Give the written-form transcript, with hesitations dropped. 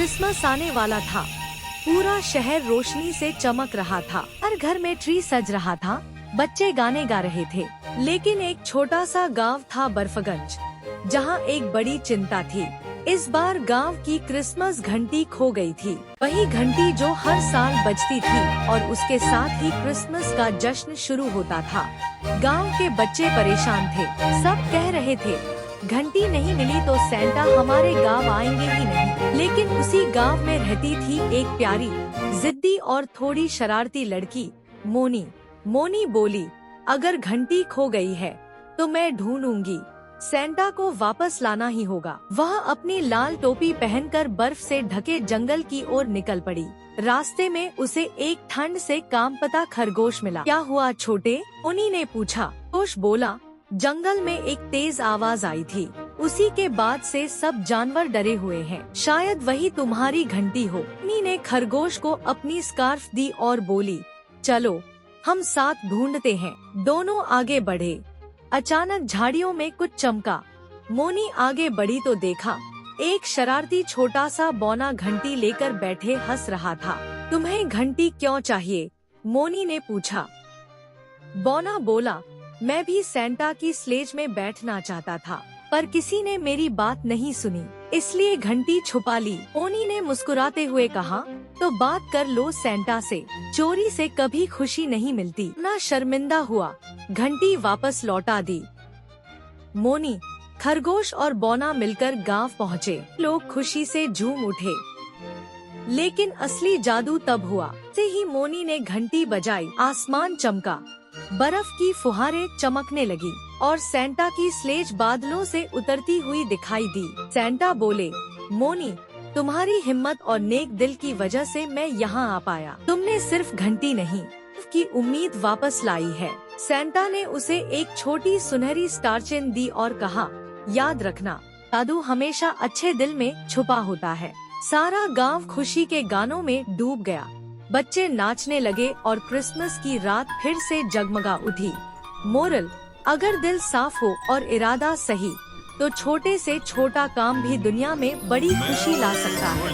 Christmas आने वाला था। पूरा शहर रोशनी से चमक रहा था। हर घर में ट्री सज रहा था। बच्चे गाने गा रहे थे। लेकिन एक छोटा सा गांव था बर्फगंज, जहां एक बड़ी चिंता थी। इस बार गांव की क्रिसमस घंटी खो गई थी। वही घंटी जो हर साल बजती थी और उसके साथ ही क्रिसमस का जश्न शुरू होता था। गांव के बच्चे परेशान थे। सब कह रहे थे, घंटी नहीं मिली तो सैंटा हमारे गांव आएंगे ही नहीं। लेकिन उसी गांव में रहती थी एक प्यारी, जिद्दी और थोड़ी शरारती लड़की, मोनी। मोनी बोली, अगर घंटी खो गई है तो मैं ढूंढूंगी। सैंटा को वापस लाना ही होगा। वह अपनी लाल टोपी पहनकर बर्फ से ढके जंगल की ओर निकल पड़ी। रास्ते में उसे एक ठंड से कामपता खरगोश मिला। क्या हुआ छोटे? मोनी ने पूछा। खरगोश बोला, जंगल में एक तेज आवाज आई थी। उसी के बाद से सब जानवर डरे हुए हैं। शायद वही तुम्हारी घंटी हो। मोनी ने खरगोश को अपनी स्कार्फ दी और बोली, चलो हम साथ ढूंढते हैं। दोनों आगे बढ़े। अचानक झाड़ियों में कुछ चमका। मोनी आगे बढ़ी तो देखा, एक शरारती छोटा सा बौना घंटी लेकर बैठे हंस रहा था। तुम्हें घंटी क्यों चाहिए? मोनी ने पूछा। बौना बोला, मैं भी सैंटा की स्लेज में बैठना चाहता था, पर किसी ने मेरी बात नहीं सुनी, इसलिए घंटी छुपा ली। मोनी ने मुस्कुराते हुए कहा, तो बात कर लो सैंटा से। चोरी से कभी खुशी नहीं मिलती। ना शर्मिंदा हुआ, घंटी वापस लौटा दी। मोनी, खरगोश और बौना मिलकर गांव पहुँचे। लोग खुशी से झूम उठे। लेकिन असली जादू तब हुआ। से ही मोनी ने घंटी बजाई, आसमान चमका, बर्फ की फुहारें चमकने लगी और सैंटा की स्लेज बादलों से उतरती हुई दिखाई दी। सैंटा बोले, मोनी, तुम्हारी हिम्मत और नेक दिल की वजह से मैं यहाँ आ पाया। तुमने सिर्फ घंटी नहीं, की उम्मीद वापस लाई है। सैंटा ने उसे एक छोटी सुनहरी स्टार चेन दी और कहा, याद रखना, जादू हमेशा अच्छे दिल में छुपा होता है। सारा गांव खुशी के गानों में डूब गया। बच्चे नाचने लगे और क्रिसमस की रात फिर से जगमगा उठी। मोरल, अगर दिल साफ हो और इरादा सही, तो छोटे से छोटा काम भी दुनिया में बड़ी खुशी ला सकता है।